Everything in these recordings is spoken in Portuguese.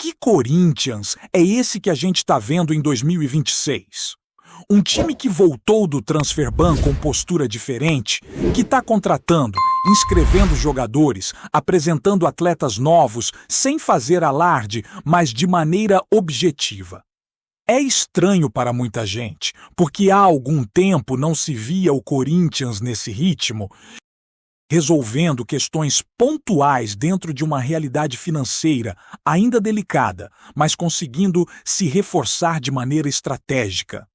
Que Corinthians é esse que a gente está vendo em 2026? Um time que voltou do Transferban com postura diferente, que está contratando, inscrevendo jogadores, apresentando atletas novos, sem fazer alarde, mas de maneira objetiva. É estranho para muita gente, porque há algum tempo não se via o Corinthians nesse ritmo, resolvendo questões pontuais dentro de uma realidade financeira ainda delicada, mas conseguindo se reforçar de maneira estratégica.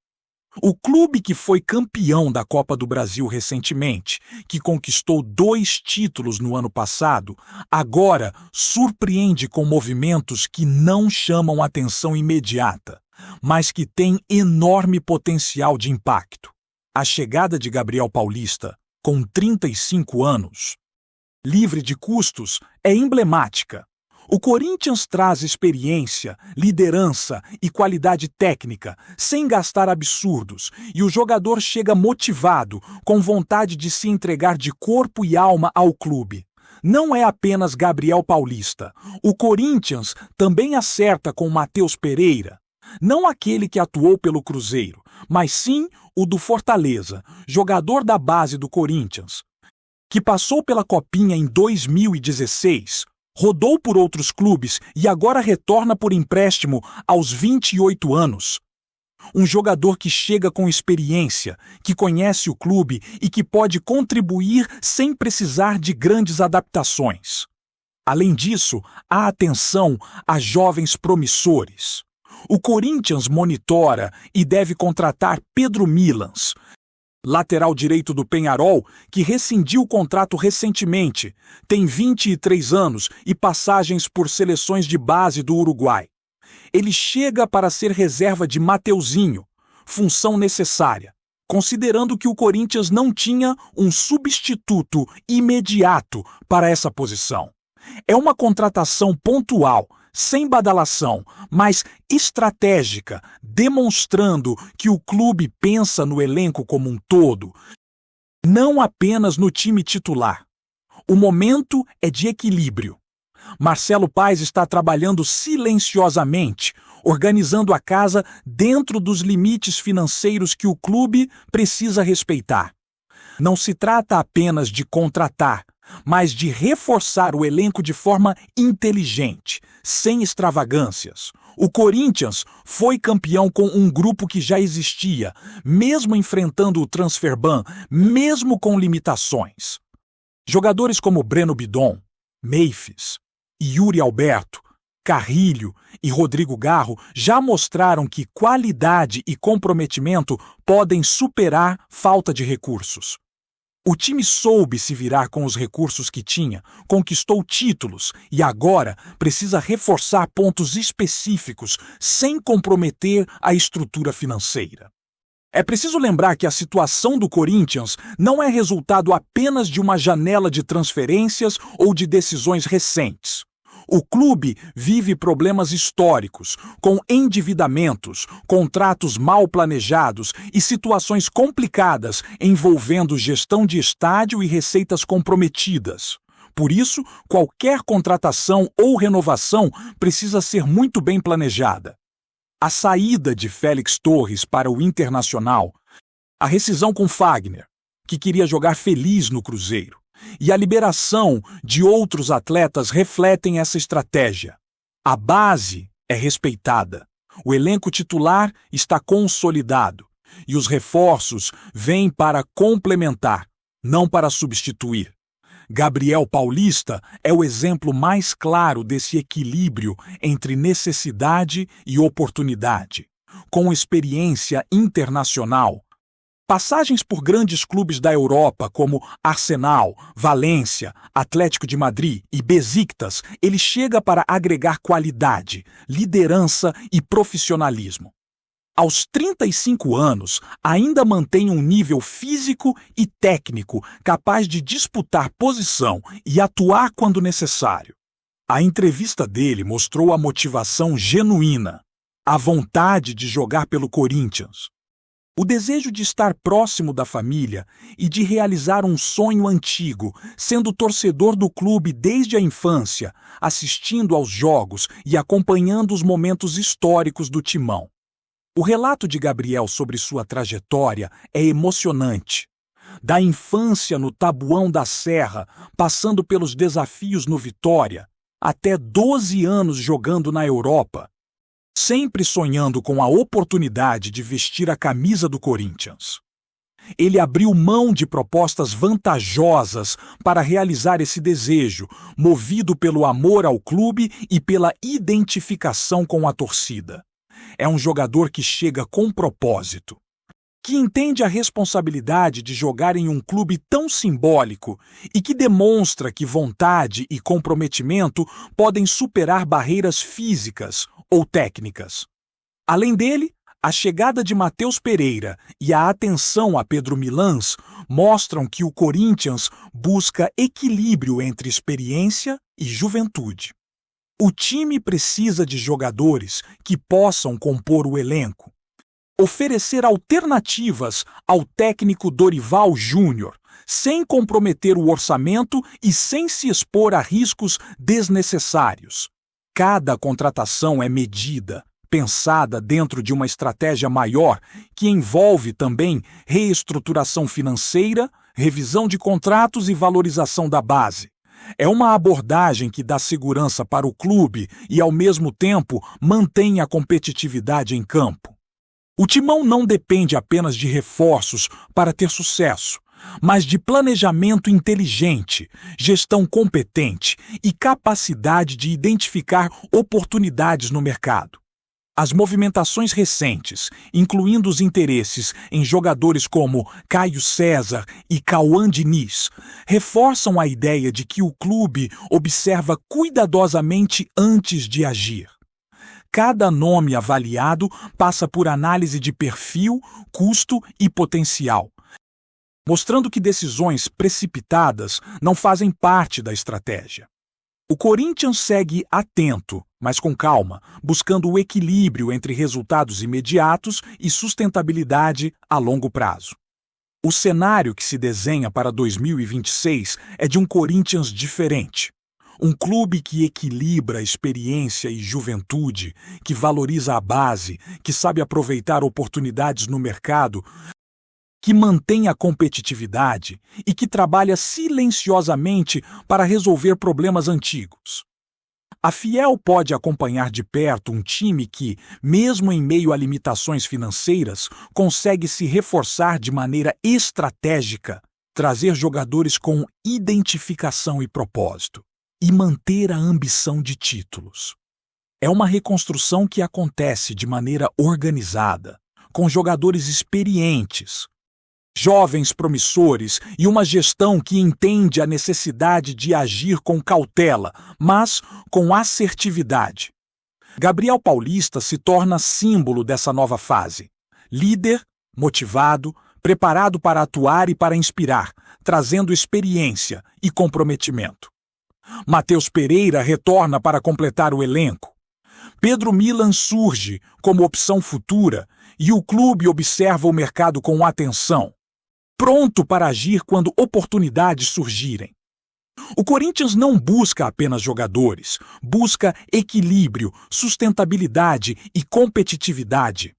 O clube que foi campeão da Copa do Brasil recentemente, que conquistou 2 títulos no ano passado, agora surpreende com movimentos que não chamam atenção imediata, mas que têm enorme potencial de impacto. A chegada de Gabriel Paulista, com 35 anos, livre de custos, é emblemática. O Corinthians traz experiência, liderança e qualidade técnica, sem gastar absurdos, e o jogador chega motivado, com vontade de se entregar de corpo e alma ao clube. Não é apenas Gabriel Paulista. O Corinthians também acerta com Matheus Pereira, não aquele que atuou pelo Cruzeiro, mas sim o do Fortaleza, jogador da base do Corinthians, que passou pela Copinha em 2016, rodou por outros clubes e agora retorna por empréstimo aos 28 anos. Um jogador que chega com experiência, que conhece o clube e que pode contribuir sem precisar de grandes adaptações. Além disso, há atenção a jovens promissores. O Corinthians monitora e deve contratar Pedro Milans, lateral direito do Peñarol, que rescindiu o contrato recentemente, tem 23 anos e passagens por seleções de base do Uruguai. Ele chega para ser reserva de Mateuzinho, função necessária, considerando que o Corinthians não tinha um substituto imediato para essa posição. É uma contratação pontual, sem badalação, mas estratégica, demonstrando que o clube pensa no elenco como um todo, não apenas no time titular. O momento é de equilíbrio. Marcelo Paes está trabalhando silenciosamente, organizando a casa dentro dos limites financeiros que o clube precisa respeitar. Não se trata apenas de contratar, mas de reforçar o elenco de forma inteligente, sem extravagâncias. O Corinthians foi campeão com um grupo que já existia, mesmo enfrentando o Transferban, mesmo com limitações. Jogadores como Breno Bidon, Memphis, Yuri Alberto, Carrilho e Rodrigo Garro já mostraram que qualidade e comprometimento podem superar falta de recursos. O time soube se virar com os recursos que tinha, conquistou títulos e agora precisa reforçar pontos específicos sem comprometer a estrutura financeira. É preciso lembrar que a situação do Corinthians não é resultado apenas de uma janela de transferências ou de decisões recentes. O clube vive problemas históricos, com endividamentos, contratos mal planejados e situações complicadas envolvendo gestão de estádio e receitas comprometidas. Por isso, qualquer contratação ou renovação precisa ser muito bem planejada. A saída de Félix Torres para o Internacional, a rescisão com Fagner, que queria jogar feliz no Cruzeiro, e a liberação de outros atletas refletem essa estratégia. A base é respeitada, o elenco titular está consolidado e os reforços vêm para complementar, não para substituir. Gabriel Paulista é o exemplo mais claro desse equilíbrio entre necessidade e oportunidade. Com experiência internacional, passagens por grandes clubes da Europa como Arsenal, Valência, Atlético de Madrid e Besiktas, ele chega para agregar qualidade, liderança e profissionalismo. Aos 35 anos, ainda mantém um nível físico e técnico capaz de disputar posição e atuar quando necessário. A entrevista dele mostrou a motivação genuína, a vontade de jogar pelo Corinthians. O desejo de estar próximo da família e de realizar um sonho antigo, sendo torcedor do clube desde a infância, assistindo aos jogos e acompanhando os momentos históricos do Timão. O relato de Gabriel sobre sua trajetória é emocionante. Da infância no Tabuão da Serra, passando pelos desafios no Vitória, até 12 anos jogando na Europa, sempre sonhando com a oportunidade de vestir a camisa do Corinthians. Ele abriu mão de propostas vantajosas para realizar esse desejo, movido pelo amor ao clube e pela identificação com a torcida. É um jogador que chega com propósito, que entende a responsabilidade de jogar em um clube tão simbólico e que demonstra que vontade e comprometimento podem superar barreiras físicas ou técnicas. Além dele, a chegada de Matheus Pereira e a atenção a Pedro Milans mostram que o Corinthians busca equilíbrio entre experiência e juventude. O time precisa de jogadores que possam compor o elenco, oferecer alternativas ao técnico Dorival Júnior, sem comprometer o orçamento e sem se expor a riscos desnecessários. Cada contratação é medida, pensada dentro de uma estratégia maior que envolve também reestruturação financeira, revisão de contratos e valorização da base. É uma abordagem que dá segurança para o clube e, ao mesmo tempo, mantém a competitividade em campo. O Timão não depende apenas de reforços para ter sucesso, mas de planejamento inteligente, gestão competente e capacidade de identificar oportunidades no mercado. As movimentações recentes, incluindo os interesses em jogadores como Caio César e Cauã Diniz, reforçam a ideia de que o clube observa cuidadosamente antes de agir. Cada nome avaliado passa por análise de perfil, custo e potencial, mostrando que decisões precipitadas não fazem parte da estratégia. O Corinthians segue atento, mas com calma, buscando o equilíbrio entre resultados imediatos e sustentabilidade a longo prazo. O cenário que se desenha para 2026 é de um Corinthians diferente. Um clube que equilibra experiência e juventude, que valoriza a base, que sabe aproveitar oportunidades no mercado, que mantém a competitividade e que trabalha silenciosamente para resolver problemas antigos. A Fiel pode acompanhar de perto um time que, mesmo em meio a limitações financeiras, consegue se reforçar de maneira estratégica, trazer jogadores com identificação e propósito, e manter a ambição de títulos. É uma reconstrução que acontece de maneira organizada, com jogadores experientes, jovens promissores e uma gestão que entende a necessidade de agir com cautela, mas com assertividade. Gabriel Paulista se torna símbolo dessa nova fase. Líder, motivado, preparado para atuar e para inspirar, trazendo experiência e comprometimento. Matheus Pereira retorna para completar o elenco. Pedro Milan surge como opção futura e o clube observa o mercado com atenção, pronto para agir quando oportunidades surgirem. O Corinthians não busca apenas jogadores, busca equilíbrio, sustentabilidade e competitividade.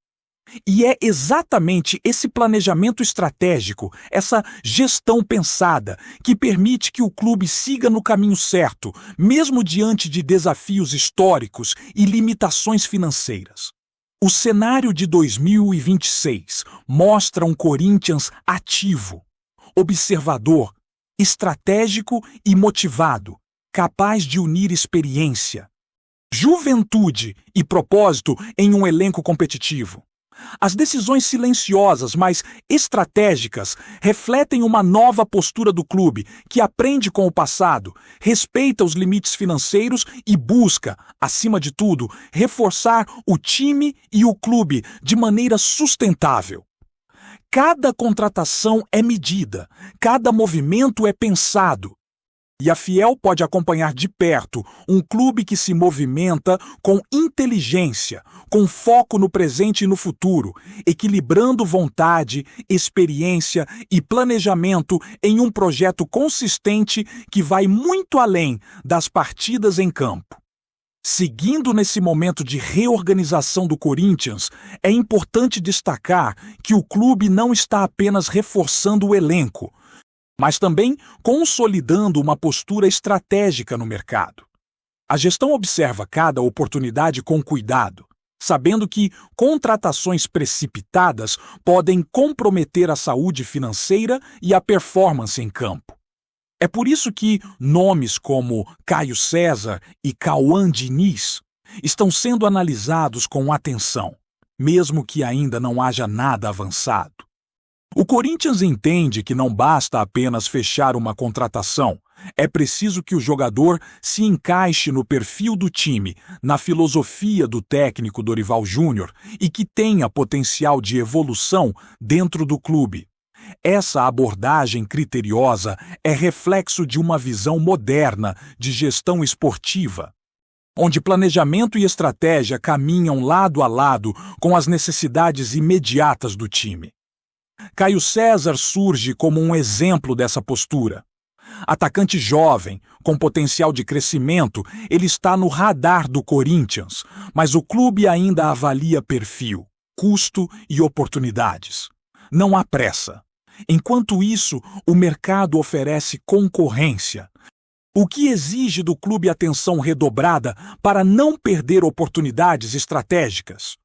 E é exatamente esse planejamento estratégico, essa gestão pensada, que permite que o clube siga no caminho certo, mesmo diante de desafios históricos e limitações financeiras. O cenário de 2026 mostra um Corinthians ativo, observador, estratégico e motivado, capaz de unir experiência, juventude e propósito em um elenco competitivo. As decisões silenciosas, mas estratégicas, refletem uma nova postura do clube, que aprende com o passado, respeita os limites financeiros e busca, acima de tudo, reforçar o time e o clube de maneira sustentável. Cada contratação é medida, cada movimento é pensado. E a Fiel pode acompanhar de perto um clube que se movimenta com inteligência, com foco no presente e no futuro, equilibrando vontade, experiência e planejamento em um projeto consistente que vai muito além das partidas em campo. Seguindo nesse momento de reorganização do Corinthians, é importante destacar que o clube não está apenas reforçando o elenco, mas também consolidando uma postura estratégica no mercado. A gestão observa cada oportunidade com cuidado, sabendo que contratações precipitadas podem comprometer a saúde financeira e a performance em campo. É por isso que nomes como Caio César e Cauã Diniz estão sendo analisados com atenção, mesmo que ainda não haja nada avançado. O Corinthians entende que não basta apenas fechar uma contratação, é preciso que o jogador se encaixe no perfil do time, na filosofia do técnico Dorival Júnior e que tenha potencial de evolução dentro do clube. Essa abordagem criteriosa é reflexo de uma visão moderna de gestão esportiva, onde planejamento e estratégia caminham lado a lado com as necessidades imediatas do time. Caio César surge como um exemplo dessa postura. Atacante jovem, com potencial de crescimento, ele está no radar do Corinthians, mas o clube ainda avalia perfil, custo e oportunidades. Não há pressa. Enquanto isso, o mercado oferece concorrência, o que exige do clube atenção redobrada para não perder oportunidades estratégicas.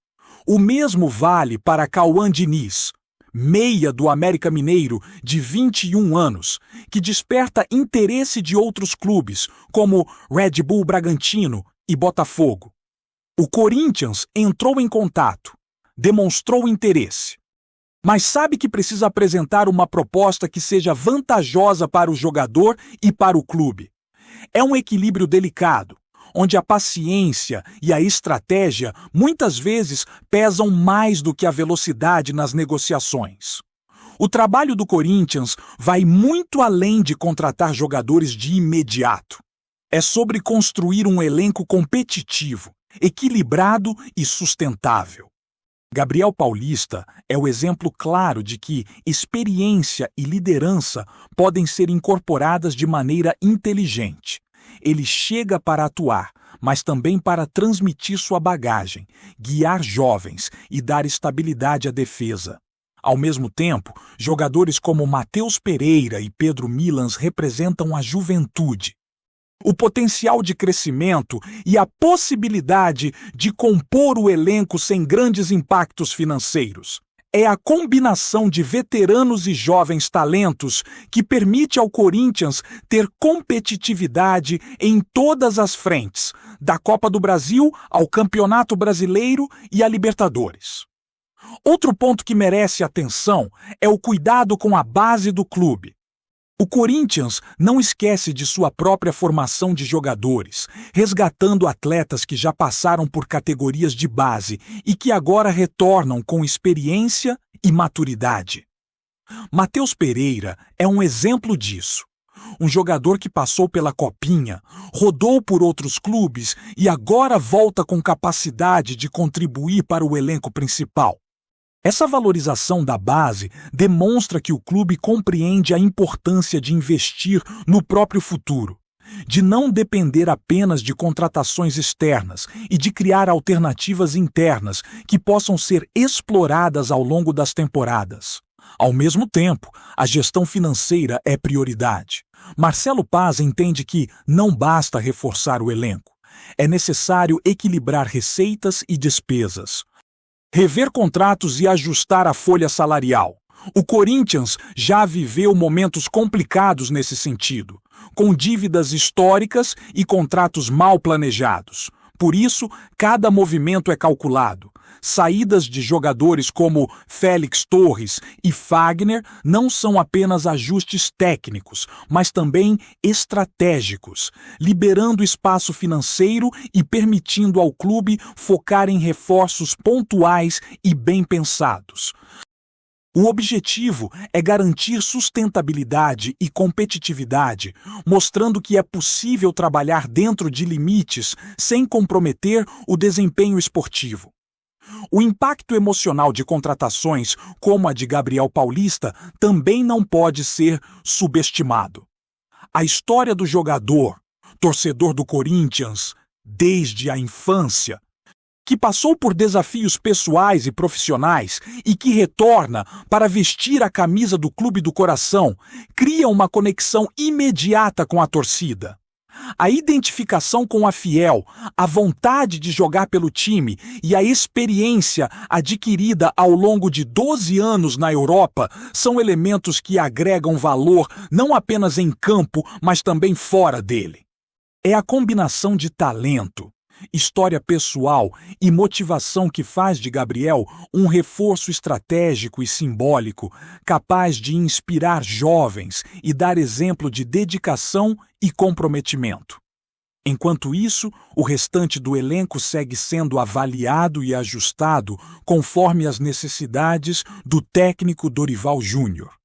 O mesmo vale para Cauã Diniz, meia do América Mineiro de 21 anos, que desperta interesse de outros clubes, como Red Bull Bragantino e Botafogo. O Corinthians entrou em contato, demonstrou interesse, mas sabe que precisa apresentar uma proposta que seja vantajosa para o jogador e para o clube. É um equilíbrio delicado, onde a paciência e a estratégia muitas vezes pesam mais do que a velocidade nas negociações. O trabalho do Corinthians vai muito além de contratar jogadores de imediato. É sobre construir um elenco competitivo, equilibrado e sustentável. Gabriel Paulista é o exemplo claro de que experiência e liderança podem ser incorporadas de maneira inteligente. Ele chega para atuar, mas também para transmitir sua bagagem, guiar jovens e dar estabilidade à defesa. Ao mesmo tempo, jogadores como Matheus Pereira e Pedro Milans representam a juventude, o potencial de crescimento e a possibilidade de compor o elenco sem grandes impactos financeiros. É a combinação de veteranos e jovens talentos que permite ao Corinthians ter competitividade em todas as frentes, da Copa do Brasil ao Campeonato Brasileiro e à Libertadores. Outro ponto que merece atenção é o cuidado com a base do clube. O Corinthians não esquece de sua própria formação de jogadores, resgatando atletas que já passaram por categorias de base e que agora retornam com experiência e maturidade. Matheus Pereira é um exemplo disso. Um jogador que passou pela Copinha, rodou por outros clubes e agora volta com capacidade de contribuir para o elenco principal. Essa valorização da base demonstra que o clube compreende a importância de investir no próprio futuro, de não depender apenas de contratações externas e de criar alternativas internas que possam ser exploradas ao longo das temporadas. Ao mesmo tempo, a gestão financeira é prioridade. Marcelo Paz entende que não basta reforçar o elenco. É necessário equilibrar receitas e despesas, rever contratos e ajustar a folha salarial. O Corinthians já viveu momentos complicados nesse sentido, com dívidas históricas e contratos mal planejados. Por isso, cada movimento é calculado. Saídas de jogadores como Félix Torres e Fagner não são apenas ajustes técnicos, mas também estratégicos, liberando espaço financeiro e permitindo ao clube focar em reforços pontuais e bem pensados. O objetivo é garantir sustentabilidade e competitividade, mostrando que é possível trabalhar dentro de limites sem comprometer o desempenho esportivo. O impacto emocional de contratações como a de Gabriel Paulista também não pode ser subestimado. A história do jogador, torcedor do Corinthians, desde a infância, que passou por desafios pessoais e profissionais e que retorna para vestir a camisa do clube do coração, cria uma conexão imediata com a torcida. A identificação com a fiel, a vontade de jogar pelo time e a experiência adquirida ao longo de 12 anos na Europa são elementos que agregam valor não apenas em campo, mas também fora dele. É a combinação de talento, história pessoal e motivação que faz de Gabriel um reforço estratégico e simbólico, capaz de inspirar jovens e dar exemplo de dedicação e comprometimento. Enquanto isso, o restante do elenco segue sendo avaliado e ajustado conforme as necessidades do técnico Dorival Júnior.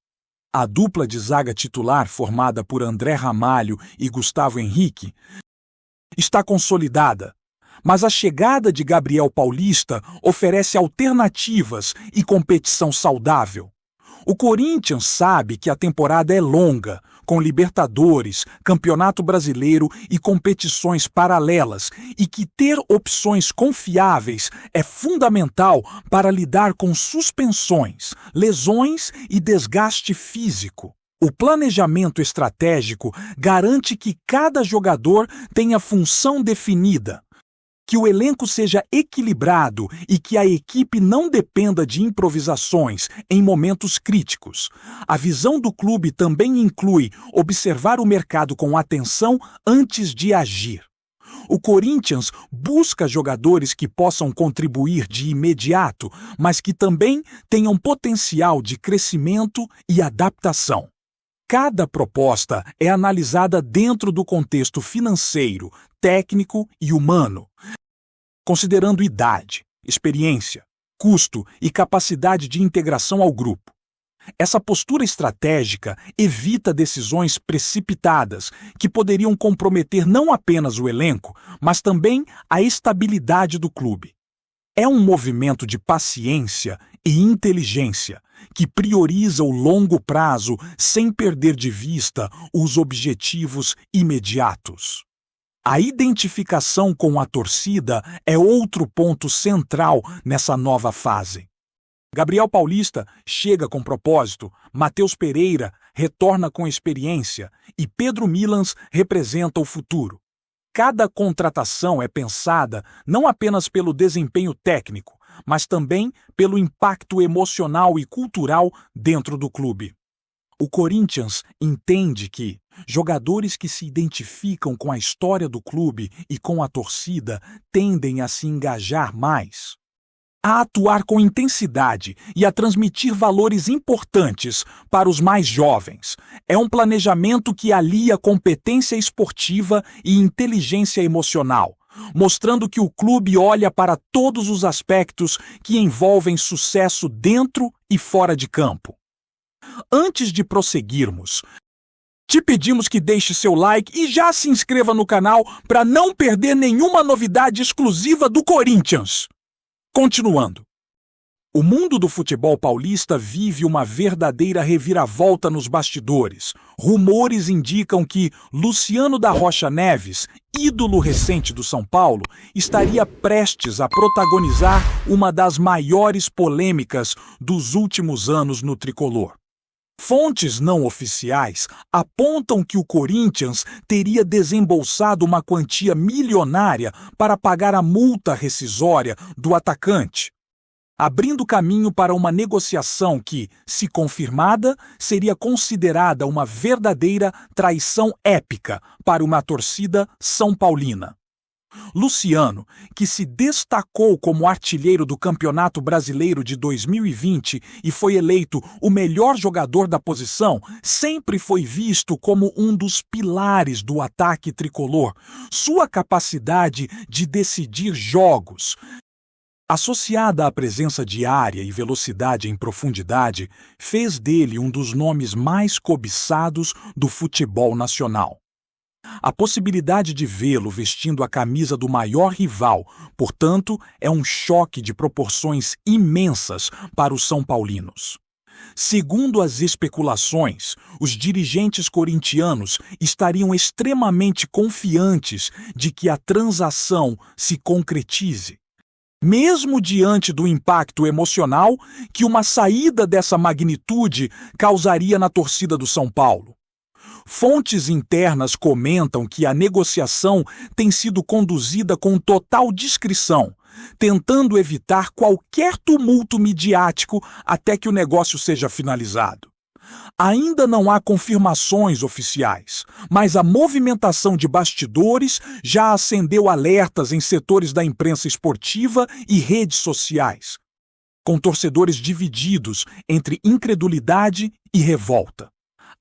A dupla de zaga titular formada por André Ramalho e Gustavo Henrique está consolidada, mas a chegada de Gabriel Paulista oferece alternativas e competição saudável. O Corinthians sabe que a temporada é longa, com Libertadores, Campeonato Brasileiro e competições paralelas, e que ter opções confiáveis é fundamental para lidar com suspensões, lesões e desgaste físico. O planejamento estratégico garante que cada jogador tenha função definida, que o elenco seja equilibrado e que a equipe não dependa de improvisações em momentos críticos. A visão do clube também inclui observar o mercado com atenção antes de agir. O Corinthians busca jogadores que possam contribuir de imediato, mas que também tenham potencial de crescimento e adaptação. Cada proposta é analisada dentro do contexto financeiro, técnico e humano, considerando idade, experiência, custo e capacidade de integração ao grupo. Essa postura estratégica evita decisões precipitadas que poderiam comprometer não apenas o elenco, mas também a estabilidade do clube. É um movimento de paciência e inteligência que prioriza o longo prazo sem perder de vista os objetivos imediatos. A identificação com a torcida é outro ponto central nessa nova fase. Gabriel Paulista chega com propósito, Matheus Pereira retorna com experiência e Pedro Milans representa o futuro. Cada contratação é pensada não apenas pelo desempenho técnico, mas também pelo impacto emocional e cultural dentro do clube. O Corinthians entende que jogadores que se identificam com a história do clube e com a torcida tendem a se engajar mais, a atuar com intensidade e a transmitir valores importantes para os mais jovens. É um planejamento que alia competência esportiva e inteligência emocional, mostrando que o clube olha para todos os aspectos que envolvem sucesso dentro e fora de campo. Antes de prosseguirmos, te pedimos que deixe seu like e já se inscreva no canal para não perder nenhuma novidade exclusiva do Corinthians. Continuando. O mundo do futebol paulista vive uma verdadeira reviravolta nos bastidores. Rumores indicam que Luciano da Rocha Neves, ídolo recente do São Paulo, estaria prestes a protagonizar uma das maiores polêmicas dos últimos anos no tricolor. Fontes não oficiais apontam que o Corinthians teria desembolsado uma quantia milionária para pagar a multa rescisória do atacante, abrindo caminho para uma negociação que, se confirmada, seria considerada uma verdadeira traição épica para uma torcida são paulina. Luciano, que se destacou como artilheiro do Campeonato Brasileiro de 2020 e foi eleito o melhor jogador da posição, sempre foi visto como um dos pilares do ataque tricolor. Sua capacidade de decidir jogos, Associada à presença diária e velocidade em profundidade, fez dele um dos nomes mais cobiçados do futebol nacional. A possibilidade de vê-lo vestindo a camisa do maior rival, portanto, é um choque de proporções imensas para os são paulinos. Segundo as especulações, os dirigentes corintianos estariam extremamente confiantes de que a transação se concretize, mesmo diante do impacto emocional que uma saída dessa magnitude causaria na torcida do São Paulo. Fontes internas comentam que a negociação tem sido conduzida com total discrição, tentando evitar qualquer tumulto midiático até que o negócio seja finalizado. Ainda não há confirmações oficiais, mas a movimentação de bastidores já acendeu alertas em setores da imprensa esportiva e redes sociais, com torcedores divididos entre incredulidade e revolta.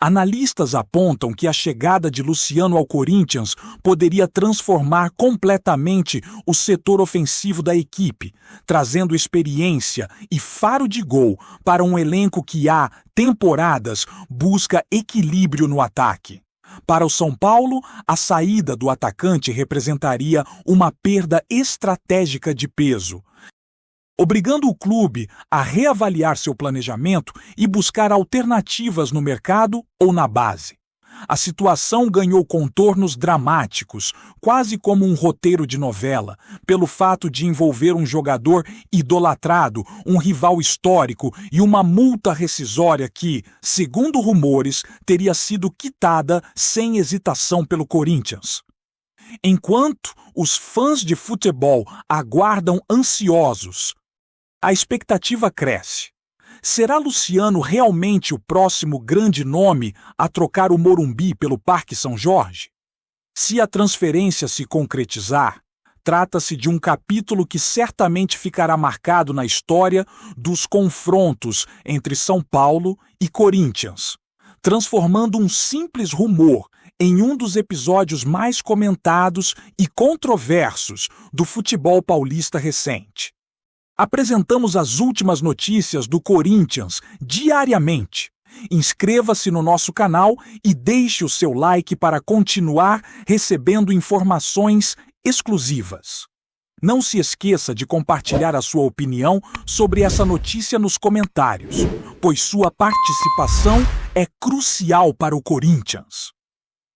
Analistas apontam que a chegada de Luciano ao Corinthians poderia transformar completamente o setor ofensivo da equipe, trazendo experiência e faro de gol para um elenco que há temporadas busca equilíbrio no ataque. Para o São Paulo, a saída do atacante representaria uma perda estratégica de peso, obrigando o clube a reavaliar seu planejamento e buscar alternativas no mercado ou na base. A situação ganhou contornos dramáticos, quase como um roteiro de novela, pelo fato de envolver um jogador idolatrado, um rival histórico e uma multa rescisória que, segundo rumores, teria sido quitada sem hesitação pelo Corinthians. Enquanto os fãs de futebol aguardam ansiosos, a expectativa cresce. Será Luciano realmente o próximo grande nome a trocar o Morumbi pelo Parque São Jorge? Se a transferência se concretizar, trata-se de um capítulo que certamente ficará marcado na história dos confrontos entre São Paulo e Corinthians, transformando um simples rumor em um dos episódios mais comentados e controversos do futebol paulista recente. Apresentamos as últimas notícias do Corinthians diariamente. Inscreva-se no nosso canal e deixe o seu like para continuar recebendo informações exclusivas. Não se esqueça de compartilhar a sua opinião sobre essa notícia nos comentários, pois sua participação é crucial para o Corinthians.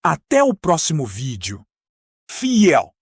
Até o próximo vídeo. Fiel!